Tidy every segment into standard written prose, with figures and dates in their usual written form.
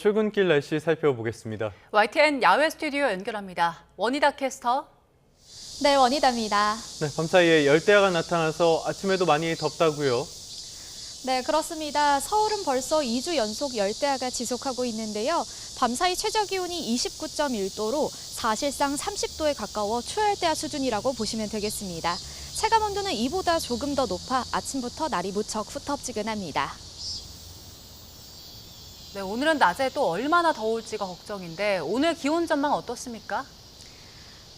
출근길 날씨 살펴보겠습니다. YTN 야외 스튜디오 연결합니다. 원희다 캐스터. 네, 원희다입니다. 네, 밤사이에 열대야가 나타나서 아침에도 많이 덥다고요. 네, 그렇습니다. 서울은 벌써 2주 연속 열대야가 지속하고 있는데요. 밤사이 최저기온이 29.1도로 사실상 30도에 가까워 초열대야 수준이라고 보시면 되겠습니다. 체감온도는 이보다 조금 더 높아 아침부터 날이 무척 후텁지근합니다. 네, 오늘은 낮에 또 얼마나 더울지가 걱정인데 오늘 기온 전망 어떻습니까?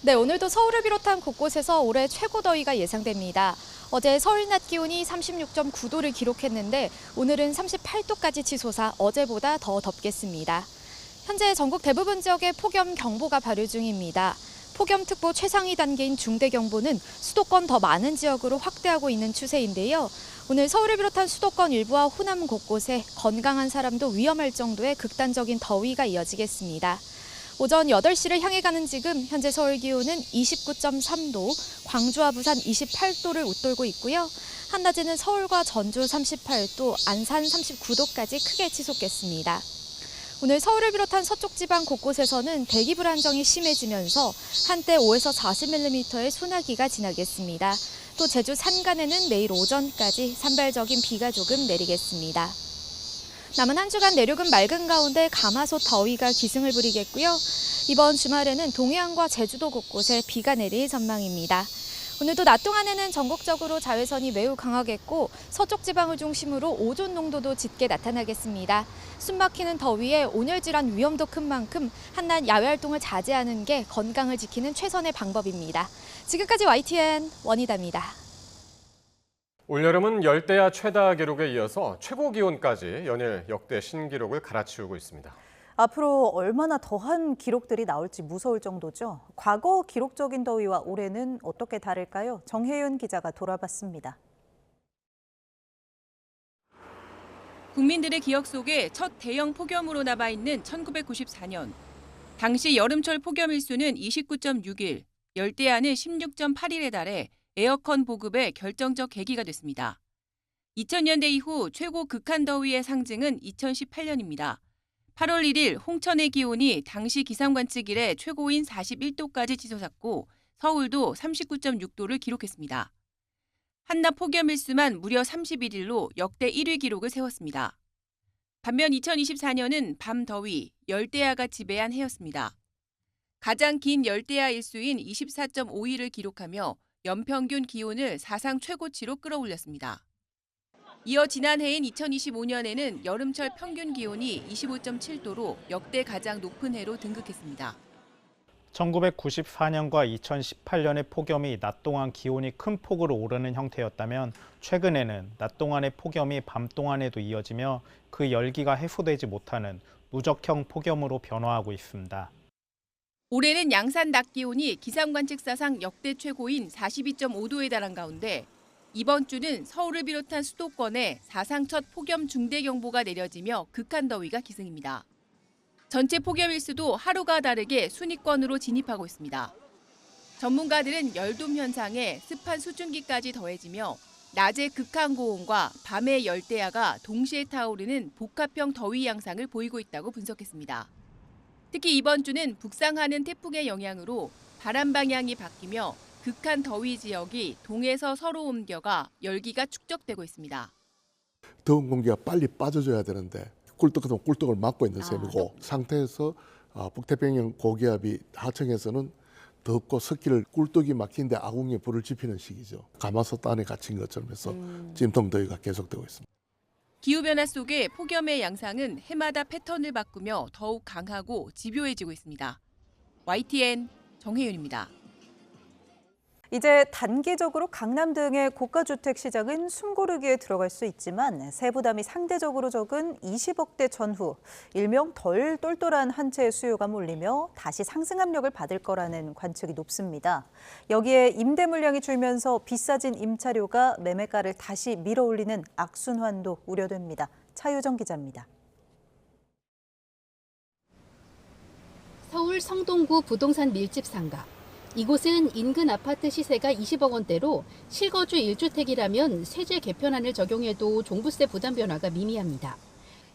네, 오늘도 서울을 비롯한 곳곳에서 올해 최고 더위가 예상됩니다. 어제 서울 낮 기온이 36.9도를 기록했는데 오늘은 38도까지 치솟아 어제보다 더 덥겠습니다. 현재 전국 대부분 지역에 폭염경보가 발효 중입니다. 폭염특보 최상위 단계인 중대경보는 수도권 더 많은 지역으로 확대하고 있는 추세인데요. 오늘 서울을 비롯한 수도권 일부와 호남 곳곳에 건강한 사람도 위험할 정도의 극단적인 더위가 이어지겠습니다. 오전 8시를 향해 가는 지금 현재 서울 기온은 29.3도, 광주와 부산 28도를 웃돌고 있고요. 한낮에는 서울과 전주 38도, 안산 39도까지 크게 치솟겠습니다. 오늘 서울을 비롯한 서쪽 지방 곳곳에서는 대기 불안정이 심해지면서 한때 5에서 40mm의 소나기가 지나겠습니다. 또 제주 산간에는 내일 오전까지 산발적인 비가 조금 내리겠습니다. 남은 한 주간 내륙은 맑은 가운데 가마솥 더위가 기승을 부리겠고요. 이번 주말에는 동해안과 제주도 곳곳에 비가 내릴 전망입니다. 오늘도 낮 동안에는 전국적으로 자외선이 매우 강하겠고 서쪽 지방을 중심으로 오존 농도도 짙게 나타나겠습니다. 숨막히는 더위에 온열질환 위험도 큰 만큼 한낮 야외 활동을 자제하는 게 건강을 지키는 최선의 방법입니다. 지금까지 YTN 원희다입니다. 올여름은 열대야 최다 기록에 이어서 최고 기온까지 연일 역대 신기록을 갈아치우고 있습니다. 앞으로 얼마나 더한 기록들이 나올지 무서울 정도죠. 과거 기록적인 더위와 올해는 어떻게 다를까요? 정혜윤 기자가 돌아봤습니다. 국민들의 기억 속에 첫 대형 폭염으로 남아있는 1994년. 당시 여름철 폭염 일수는 29.6일, 열대야는 16.8일에 달해 에어컨 보급의 결정적 계기가 됐습니다. 2000년대 이후 최고 극한 더위의 상징은 2018년입니다. 8월 1일 홍천의 기온이 당시 기상 관측 이래 최고인 41도까지 치솟았고 서울도 39.6도를 기록했습니다. 한낮 폭염 일수만 무려 31일로 역대 1위 기록을 세웠습니다. 반면 2024년은 밤 더위, 열대야가 지배한 해였습니다. 가장 긴 열대야 일수인 24.5일을 기록하며 연평균 기온을 사상 최고치로 끌어올렸습니다. 이어 지난해인 2025년에는 여름철 평균 기온이 25.7도로 역대 가장 높은 해로 등극했습니다. 1994년과 2018년의 폭염이 낮 동안 기온이 큰 폭으로 오르는 형태였다면 최근에는 낮 동안의 폭염이 밤 동안에도 이어지며 그 열기가 해소되지 못하는 누적형 폭염으로 변화하고 있습니다. 올해는 양산 낮 기온이 기상 관측사상 역대 최고인 42.5도에 달한 가운데 이번 주는 서울을 비롯한 수도권에 사상 첫 폭염 중대경보가 내려지며 극한 더위가 기승입니다. 전체 폭염 일수도 하루가 다르게 순위권으로 진입하고 있습니다. 전문가들은 열돔 현상에 습한 수증기까지 더해지며 낮의 극한 고온과 밤의 열대야가 동시에 타오르는 복합형 더위 양상을 보이고 있다고 분석했습니다. 특히 이번 주는 북상하는 태풍의 영향으로 바람 방향이 바뀌며 극한 더위 지역이 동에서 서로 옮겨가 열기가 축적되고 있습니다. 더운 공기가 빨리 빠져줘야 되는데 꿀떡하면 꿀떡을 맞고 있는 셈이고 상태에서 북태평양 고기압이 하청에서는 덥고 습기를 꿀떡이 막히는데 아궁이에 불을 지피는 시기죠. 가마솥 안에 갇힌 것처럼 해서 찜통 더위가 계속되고 있습니다. 기후변화 속에 폭염의 양상은 해마다 패턴을 바꾸며 더욱 강하고 집요해지고 있습니다. YTN 정혜윤입니다. 이제 단기적으로 강남 등의 고가주택 시장은 숨고르기에 들어갈 수 있지만 세부담이 상대적으로 적은 20억대 전후, 일명 덜 똘똘한 한 채의 수요가 몰리며 다시 상승 압력을 받을 거라는 관측이 높습니다. 여기에 임대 물량이 줄면서 비싸진 임차료가 매매가를 다시 밀어올리는 악순환도 우려됩니다. 차유정 기자입니다. 서울 성동구 부동산 밀집 상가. 이곳은 인근 아파트 시세가 20억 원대로 실거주 1주택이라면 세제 개편안을 적용해도 종부세 부담 변화가 미미합니다.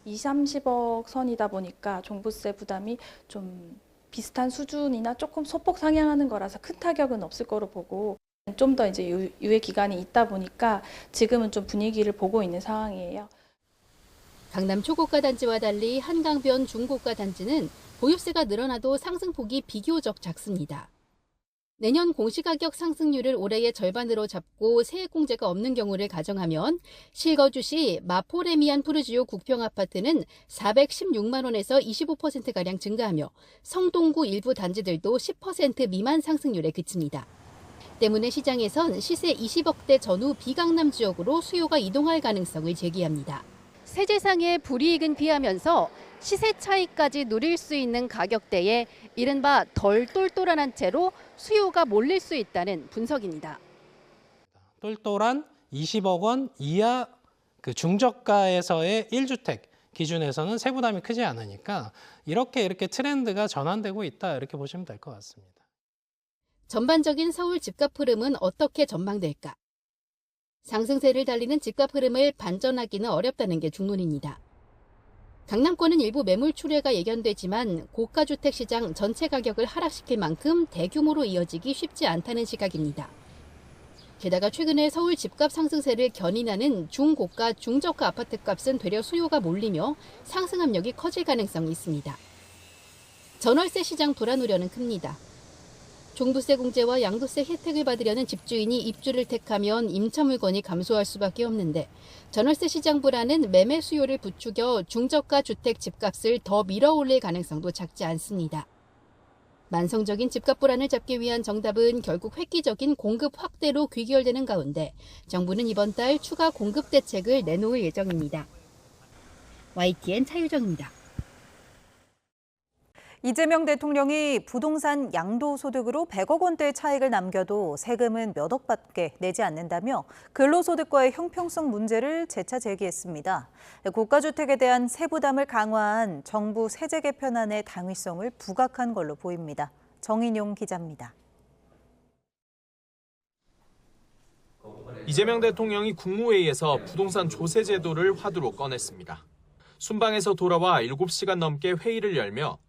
20, 30억 선이다 보니까 종부세 부담이 좀 비슷한 수준이나 조금 소폭 상향하는 거라서 큰 타격은 없을 거로 보고 좀 더 이제 유예 기간이 있다 보니까 지금은 좀 분위기를 보고 있는 상황이에요. 강남 초고가 단지와 달리 한강변 중고가 단지는 보유세가 늘어나도 상승폭이 비교적 작습니다. 내년 공시가격 상승률을 올해의 절반으로 잡고 세액공제가 없는 경우를 가정하면 실거주 시 마포레미안 푸르지오 국평아파트는 416만 원에서 25%가량 증가하며 성동구 일부 단지들도 10% 미만 상승률에 그칩니다. 때문에 시장에선 시세 20억대 전후 비강남 지역으로 수요가 이동할 가능성을 제기합니다. 세제상의 불이익은 피하면서 시세 차익까지 누릴 수 있는 가격대에 이른바 덜 똘똘한 채로 수요가 몰릴 수 있다는 분석입니다. 똘똘한 20억 원 이하 그 중저가에서의 1주택 기준에서는 세부담이 크지 않으니까 이렇게 트렌드가 전환되고 있다 이렇게 보시면 될 것 같습니다. 전반적인 서울 집값 흐름은 어떻게 전망될까? 상승세를 달리는 집값 흐름을 반전하기는 어렵다는 게 중론입니다. 강남권은 일부 매물 출회가 예견되지만 고가주택 시장 전체 가격을 하락시킬 만큼 대규모로 이어지기 쉽지 않다는 시각입니다. 게다가 최근에 서울 집값 상승세를 견인하는 중고가, 중저가 아파트값은 되려 수요가 몰리며 상승 압력이 커질 가능성이 있습니다. 전월세 시장 불안 우려는 큽니다. 종부세 공제와 양도세 혜택을 받으려는 집주인이 입주를 택하면 임차 물건이 감소할 수밖에 없는데 전월세 시장 불안은 매매 수요를 부추겨 중저가 주택 집값을 더 밀어올릴 가능성도 작지 않습니다. 만성적인 집값 불안을 잡기 위한 정답은 결국 획기적인 공급 확대로 귀결되는 가운데 정부는 이번 달 추가 공급 대책을 내놓을 예정입니다. YTN 차유정입니다. 이재명 대통령이 부동산 양도소득으로 100억 원대의 차익을 남겨도 세금은 몇 억밖에 내지 않는다며 근로소득과의 형평성 문제를 재차 제기했습니다. 고가주택에 대한 세부담을 강화한 정부 세제 개편안의 당위성을 부각한 걸로 보입니다. 정인용 기자입니다. 이재명 대통령이 국무회의에서 부동산 조세 제도를 화두로 꺼냈습니다. 순방에서 돌아와 7시간 넘게 회의를 열며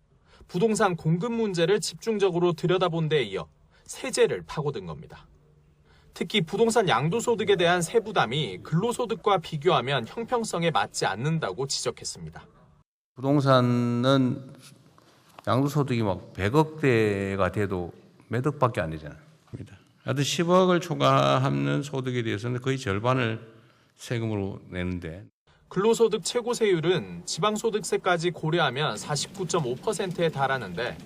부동산 공급 문제를 집중적으로 들여다본 데 이어 세제를 파고든 겁니다. 특히 부동산 양도소득에 대한 세부담이 근로소득과 비교하면 형평성에 맞지 않는다고 지적했습니다. 부동산은 양도소득이 막 100억대가 돼도 몇 억밖에 안 되잖아요. 하여튼 10억을 초과하는 소득에 대해서는 거의 절반을 세금으로 내는데 근로소득 최고세율은 지방소득세까지 고려하면 49.5%에 달하는데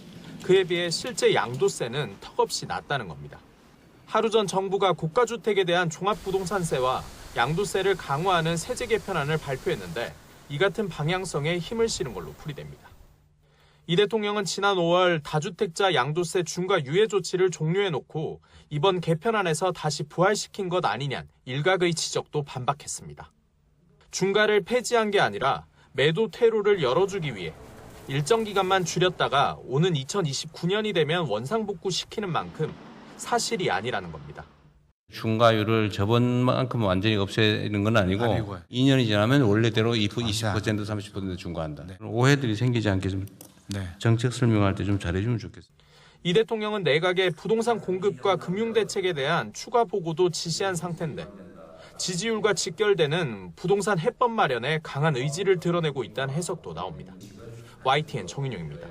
그에 비해 실제 양도세는 턱없이 낮다는 겁니다. 하루 전 정부가 고가주택에 대한 종합부동산세와 양도세를 강화하는 세제 개편안을 발표했는데 이 같은 방향성에 힘을 실은 걸로 풀이됩니다. 이 대통령은 지난 5월 다주택자 양도세 중과 유예 조치를 종료해놓고 이번 개편안에서 다시 부활시킨 것 아니냐는 일각의 지적도 반박했습니다. 중과를 폐지한 게 아니라 매도 퇴로를 열어주기 위해 일정 기간만 줄였다가 오는 2029년이 되면 원상복구시키는 만큼 사실이 아니라는 겁니다. 중과율을 저번만큼 완전히 없애는 건 아니고 2년이 지나면 원래대로 20% 30% 중과한다. 오해들이 생기지 않게 좀 정책 설명할 때 좀 잘해주면 좋겠습니다. 이 대통령은 내각의 부동산 공급과 금융대책에 대한 추가 보고도 지시한 상태인데 지지율과 직결되는 부동산 해법 마련에 강한 의지를 드러내고 있다는 해석도 나옵니다. YTN 정인용입니다.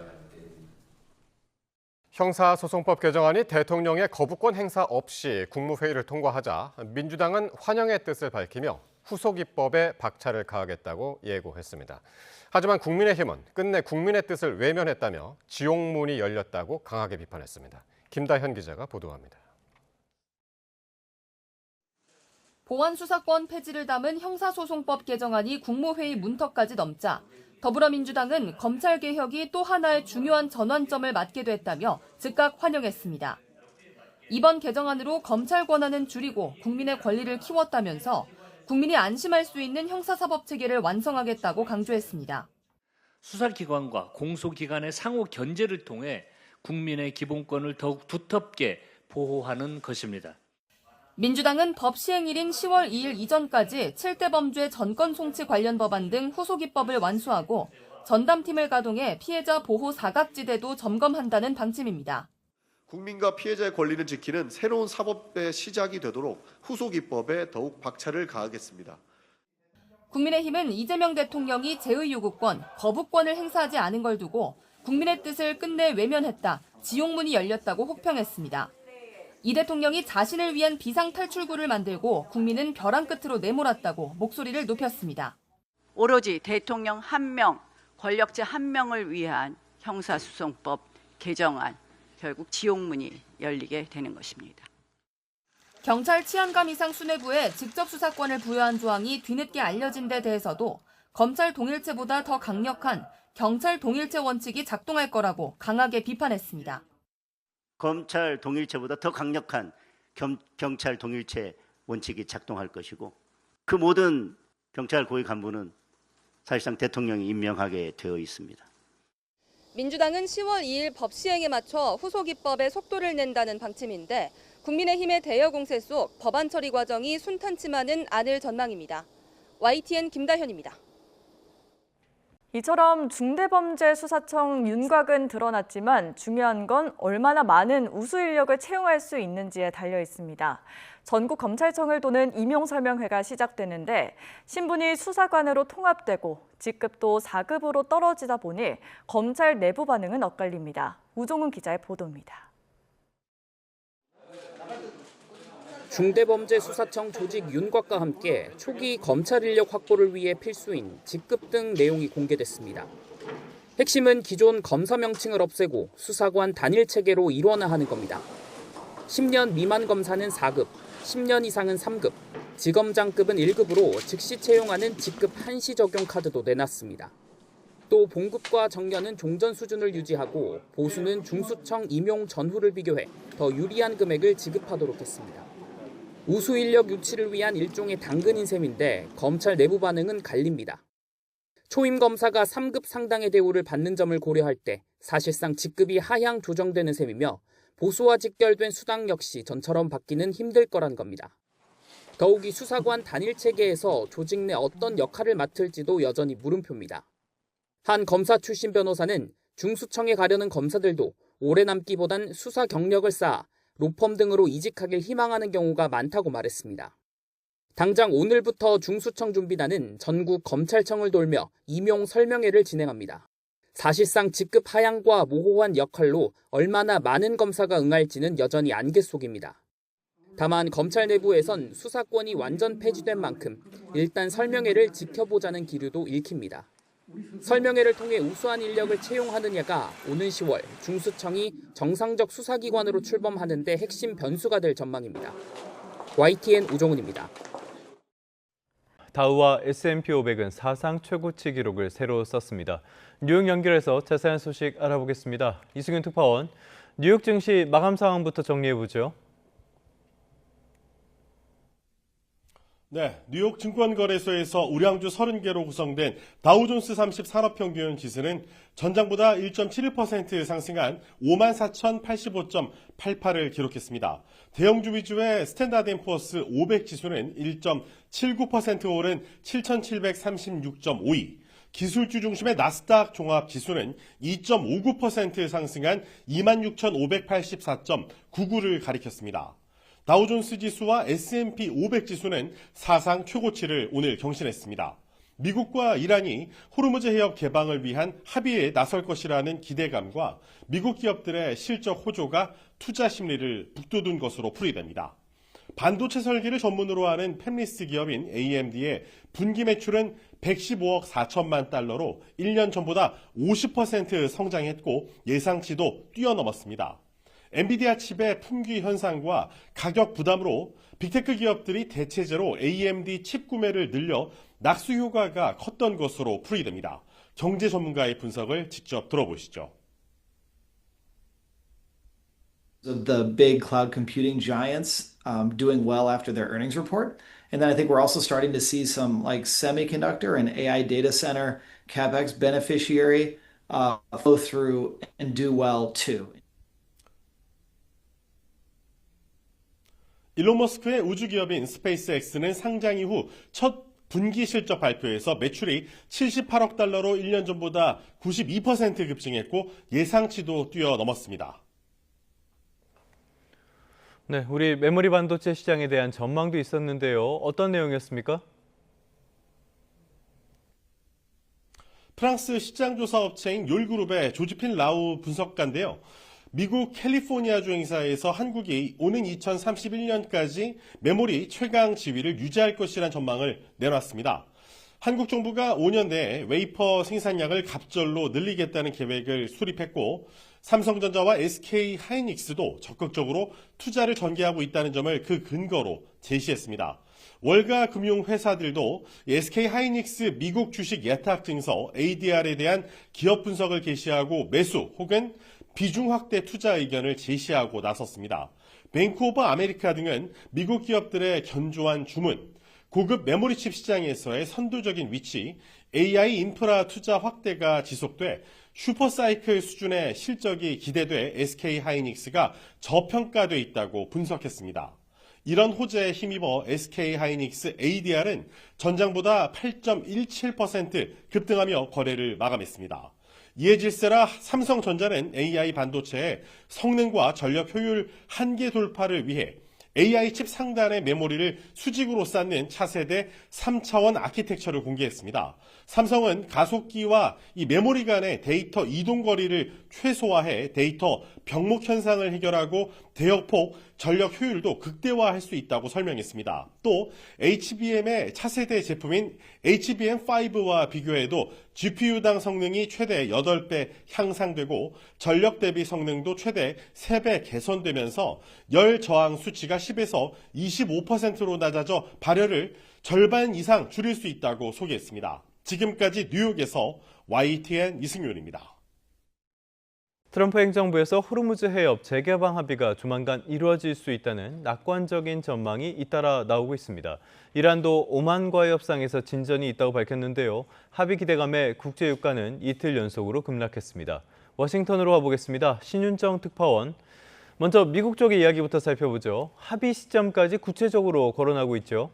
형사소송법 개정안이 대통령의 거부권 행사 없이 국무회의를 통과하자 민주당은 환영의 뜻을 밝히며 후속 입법에 박차를 가하겠다고 예고했습니다. 하지만 국민의힘은 끝내 국민의 뜻을 외면했다며 지옥문이 열렸다고 강하게 비판했습니다. 김다현 기자가 보도합니다. 보안 수사권 폐지를 담은 형사소송법 개정안이 국무회의 문턱까지 넘자 더불어민주당은 검찰개혁이 또 하나의 중요한 전환점을 맞게 됐다며 즉각 환영했습니다. 이번 개정안으로 검찰 권한은 줄이고 국민의 권리를 키웠다면서 국민이 안심할 수 있는 형사사법체계를 완성하겠다고 강조했습니다. 수사기관과 공소기관의 상호 견제를 통해 국민의 기본권을 더욱 두텁게 보호하는 것입니다. 민주당은 법 시행일인 10월 2일 이전까지 7대 범죄 전권 송치 관련 법안 등 후속 입법을 완수하고 전담팀을 가동해 피해자 보호 사각지대도 점검한다는 방침입니다. 국민과 피해자의 권리를 지키는 새로운 사법의 시작이 되도록 후속 입법에 더욱 박차를 가하겠습니다. 국민의힘은 이재명 대통령이 제의요구권, 거부권을 행사하지 않은 걸 두고 국민의 뜻을 끝내 외면했다, 지옥문이 열렸다고 혹평했습니다. 이 대통령이 자신을 위한 비상탈출구를 만들고 국민은 벼랑 끝으로 내몰았다고 목소리를 높였습니다. 오로지 대통령 한 명, 권력자 한 명을 위한 형사소송법 개정안, 결국 지옥문이 열리게 되는 것입니다. 경찰 치안감 이상 수뇌부에 직접 수사권을 부여한 조항이 뒤늦게 알려진 데 대해서도 검찰 동일체보다 더 강력한 경찰 동일체 원칙이 작동할 거라고 강하게 비판했습니다. 검찰 동일체보다 더 강력한 경찰 동일체 원칙이 작동할 것이고 그 모든 경찰 고위 간부는 사실상 대통령이 임명하게 되어 있습니다. 민주당은 10월 2일 법 시행에 맞춰 후속 입법에 속도를 낸다는 방침인데 국민의힘의 대여 공세 속 법안 처리 과정이 순탄치만은 않을 전망입니다. YTN 김다현입니다. 이처럼 중대범죄수사청 윤곽은 드러났지만 중요한 건 얼마나 많은 우수 인력을 채용할 수 있는지에 달려 있습니다. 전국 검찰청을 도는 임용설명회가 시작되는데 신분이 수사관으로 통합되고 직급도 4급으로 떨어지다 보니 검찰 내부 반응은 엇갈립니다. 우종훈 기자의 보도입니다. 중대범죄수사청 조직 윤곽과 함께 초기 검찰 인력 확보를 위해 필수인 직급 등 내용이 공개됐습니다. 핵심은 기존 검사 명칭을 없애고 수사관 단일 체계로 일원화하는 겁니다. 10년 미만 검사는 4급, 10년 이상은 3급, 지검장급은 1급으로 즉시 채용하는 직급 한시 적용 카드도 내놨습니다. 또 봉급과 정년은 종전 수준을 유지하고 보수는 중수청 임용 전후를 비교해 더 유리한 금액을 지급하도록 했습니다. 우수 인력 유치를 위한 일종의 당근인 셈인데 검찰 내부 반응은 갈립니다. 초임 검사가 3급 상당의 대우를 받는 점을 고려할 때 사실상 직급이 하향 조정되는 셈이며 보수와 직결된 수당 역시 전처럼 받기는 힘들 거란 겁니다. 더욱이 수사관 단일 체계에서 조직 내 어떤 역할을 맡을지도 여전히 물음표입니다. 한 검사 출신 변호사는 중수청에 가려는 검사들도 오래 남기보단 수사 경력을 쌓아 로펌 등으로 이직하길 희망하는 경우가 많다고 말했습니다. 당장 오늘부터 중수청 준비단은 전국 검찰청을 돌며 임용 설명회를 진행합니다. 사실상 직급 하향과 모호한 역할로 얼마나 많은 검사가 응할지는 여전히 안갯 속입니다. 다만 검찰 내부에선 수사권이 완전 폐지된 만큼 일단 설명회를 지켜보자는 기류도 읽힙니다. 설명회를 통해 우수한 인력을 채용하느냐가 오는 10월 중수청이 정상적 수사기관으로 출범하는 데 핵심 변수가 될 전망입니다. YTN 우종훈입니다. 다우와 S&P 500은 사상 최고치 기록을 새로 썼습니다. 뉴욕 연결해서 자세한 소식 알아보겠습니다. 이승윤 특파원, 뉴욕 증시 마감 상황부터 정리해보죠. 네, 뉴욕 증권거래소에서 우량주 30개로 구성된 다우존스 30 산업평균 지수는 전장보다 1.71% 상승한 54,085.88을 기록했습니다. 대형주 위주의 스탠다드앤푸어스 500 지수는 1.79% 오른 7,736.52, 기술주 중심의 나스닥 종합 지수는 2.59% 상승한 26,584.99를 가리켰습니다. 다우존스 지수와 S&P 500 지수는 사상 최고치를 오늘 경신했습니다. 미국과 이란이 호르무즈 해협 개방을 위한 합의에 나설 것이라는 기대감과 미국 기업들의 실적 호조가 투자 심리를 북돋운 것으로 풀이됩니다. 반도체 설계를 전문으로 하는 팹리스 기업인 AMD의 분기 매출은 115억 4천만 달러로 1년 전보다 50% 성장했고 예상치도 뛰어넘었습니다. 엔비디아 칩의 품귀 현상과 가격 부담으로 빅테크 기업들이 대체제로 AMD 칩 구매를 늘려 낙수 효과가 컸던 것으로 풀이됩니다. 경제 전문가의 분석을 직접 들어보시죠. The big cloud computing giants doing well after their earnings report. And then I think we're also starting to see some like semiconductor and AI data center CapEx beneficiary flow through and do well too. 일론 머스크의 우주기업인 스페이스X는 상장 이후 첫 분기 실적 발표에서 매출이 78억 달러로 1년 전보다 92% 급증했고 예상치도 뛰어넘었습니다. 네, 우리 메모리 반도체 시장에 대한 전망도 있었는데요. 어떤 내용이었습니까? 프랑스 시장조사 업체인 욜그룹의 조지핀 라우 분석가인데요. 미국 캘리포니아주 행사에서 한국이 오는 2031년까지 메모리 최강 지위를 유지할 것이라는 전망을 내놨습니다. 한국 정부가 5년 내에 웨이퍼 생산량을 갑절로 늘리겠다는 계획을 수립했고 삼성전자와 SK하이닉스도 적극적으로 투자를 전개하고 있다는 점을 그 근거로 제시했습니다. 월가 금융회사들도 SK하이닉스 미국 주식 예탁 증서 ADR에 대한 기업 분석을 게시하고 매수 혹은 비중 확대 투자 의견을 제시하고 나섰습니다. 뱅크 오브 아메리카 등은 미국 기업들의 견조한 주문, 고급 메모리 칩 시장에서의 선두적인 위치, AI 인프라 투자 확대가 지속돼 슈퍼사이클 수준의 실적이 기대돼 SK하이닉스가 저평가돼 있다고 분석했습니다. 이런 호재에 힘입어 SK하이닉스 ADR은 전장보다 8.17% 급등하며 거래를 마감했습니다. 이에 질세라 삼성전자는 AI 반도체의 성능과 전력 효율 한계 돌파를 위해 AI 칩 상단의 메모리를 수직으로 쌓는 차세대 3차원 아키텍처를 공개했습니다. 삼성은 가속기와 이 메모리 간의 데이터 이동 거리를 최소화해 데이터 병목 현상을 해결하고 대역폭 전력 효율도 극대화할 수 있다고 설명했습니다. 또 HBM의 차세대 제품인 HBM5와 비교해도 GPU당 성능이 최대 8배 향상되고 전력 대비 성능도 최대 3배 개선되면서 열 저항 수치가 10에서 25%로 낮아져 발열을 절반 이상 줄일 수 있다고 소개했습니다. 지금까지 뉴욕에서 YTN 이승윤입니다. 트럼프 행정부에서 호르무즈 해협 재개방 합의가 조만간 이루어질 수 있다는 낙관적인 전망이 잇따라 나오고 있습니다. 이란도 오만과의 협상에서 진전이 있다고 밝혔는데요. 합의 기대감에 국제 유가는 이틀 연속으로 급락했습니다. 워싱턴으로 가보겠습니다. 신윤정 특파원. 먼저 미국 쪽의 이야기부터 살펴보죠. 합의 시점까지 구체적으로 거론하고 있죠.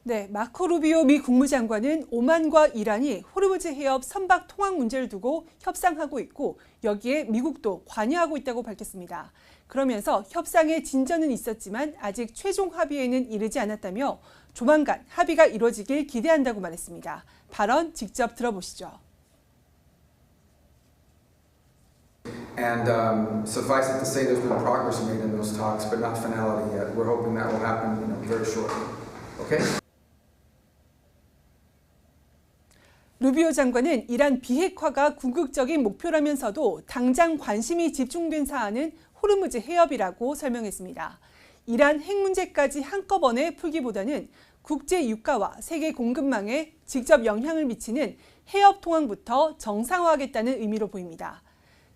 네, 마코 루비오 미 국무장관은 오만과 이란이 호르무즈 해협 선박 통항 문제를 두고 협상하고 있고 여기에 미국도 관여하고 있다고 밝혔습니다. 그러면서 협상에 진전은 있었지만 아직 최종 합의에는 이르지 않았다며 조만간 합의가 이루어지길 기대한다고 말했습니다. 발언 직접 들어보시죠. And suffice it to say there's been progress made in those talks, but not finality yet. We're hoping that will happen, very shortly. Okay? 루비오 장관은 이란 비핵화가 궁극적인 목표라면서도 당장 관심이 집중된 사안은 호르무즈 해협이라고 설명했습니다. 이란 핵 문제까지 한꺼번에 풀기보다는 국제 유가와 세계 공급망에 직접 영향을 미치는 해협 통항부터 정상화하겠다는 의미로 보입니다.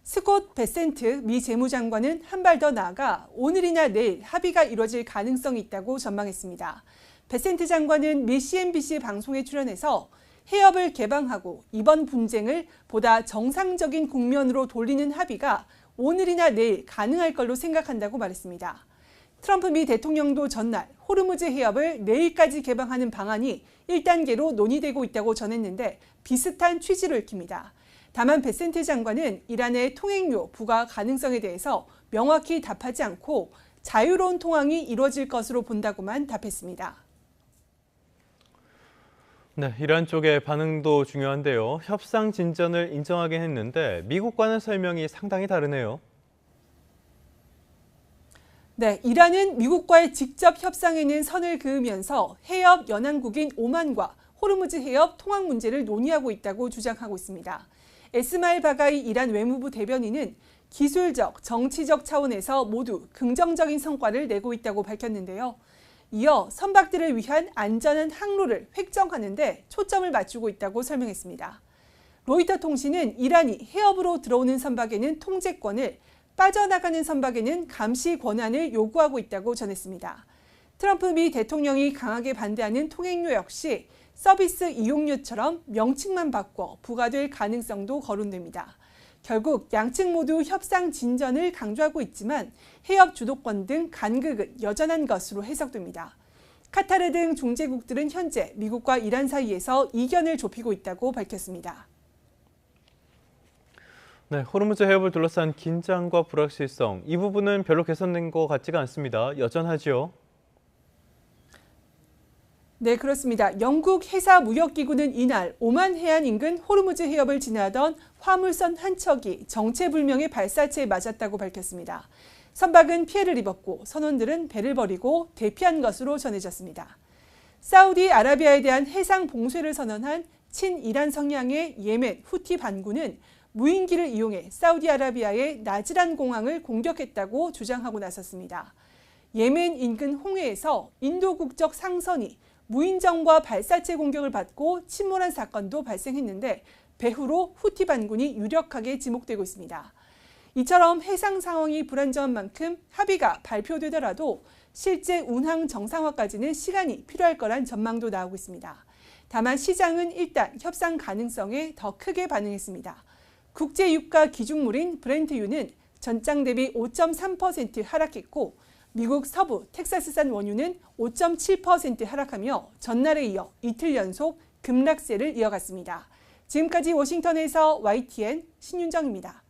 스콧 베센트 미 재무장관은 한 발 더 나아가 오늘이나 내일 합의가 이루어질 가능성이 있다고 전망했습니다. 베센트 장관은 미 CNBC 방송에 출연해서 해협을 개방하고 이번 분쟁을 보다 정상적인 국면으로 돌리는 합의가 오늘이나 내일 가능할 걸로 생각한다고 말했습니다. 트럼프 미 대통령도 전날 호르무즈 해협을 내일까지 개방하는 방안이 1단계로 논의되고 있다고 전했는데 비슷한 취지로 읽힙니다. 다만 베센트 장관은 이란의 통행료 부과 가능성에 대해서 명확히 답하지 않고 자유로운 통항이 이루어질 것으로 본다고만 답했습니다. 네, 이란 쪽의 반응도 중요한데요. 협상 진전을 인정하긴 했는데 미국과는 설명이 상당히 다르네요. 네, 이란은 미국과의 직접 협상에는 선을 그으면서 해협 연안국인 오만과 호르무즈 해협 통항 문제를 논의하고 있다고 주장하고 있습니다. 에스마일 바가이 이란 외무부 대변인은 기술적, 정치적 차원에서 모두 긍정적인 성과를 내고 있다고 밝혔는데요. 이어 선박들을 위한 안전한 항로를 획정하는 데 초점을 맞추고 있다고 설명했습니다. 로이터 통신은 이란이 해협으로 들어오는 선박에는 통제권을, 빠져나가는 선박에는 감시 권한을 요구하고 있다고 전했습니다. 트럼프 미 대통령이 강하게 반대하는 통행료 역시 서비스 이용료처럼 명칭만 바꿔 부과될 가능성도 거론됩니다. 결국 양측 모두 협상 진전을 강조하고 있지만 해협 주도권 등 간극은 여전한 것으로 해석됩니다. 카타르 등 중재국들은 현재 미국과 이란 사이에서 이견을 좁히고 있다고 밝혔습니다. 네, 호르무즈 해협을 둘러싼 긴장과 불확실성, 이 부분은 별로 개선된 것 같지가 않습니다. 여전하지요? 네, 그렇습니다. 영국 해사무역기구는 이날 오만 해안 인근 호르무즈 해협을 지나던 화물선 한 척이 정체불명의 발사체에 맞았다고 밝혔습니다. 선박은 피해를 입었고 선원들은 배를 버리고 대피한 것으로 전해졌습니다. 사우디아라비아에 대한 해상 봉쇄를 선언한 친이란 성향의 예멘 후티 반군은 무인기를 이용해 사우디아라비아의 나지란 공항을 공격했다고 주장하고 나섰습니다. 예멘 인근 홍해에서 인도 국적 상선이 무인정과 발사체 공격을 받고 침몰한 사건도 발생했는데 배후로 후티 반군이 유력하게 지목되고 있습니다. 이처럼 해상 상황이 불안정한 만큼 합의가 발표되더라도 실제 운항 정상화까지는 시간이 필요할 거란 전망도 나오고 있습니다. 다만 시장은 일단 협상 가능성에 더 크게 반응했습니다. 국제유가 기준물인 브렌트유는 전장 대비 5.3% 하락했고 미국 서부 텍사스산 원유는 5.7% 하락하며 전날에 이어 이틀 연속 급락세를 이어갔습니다. 지금까지 워싱턴에서 YTN 신윤정입니다.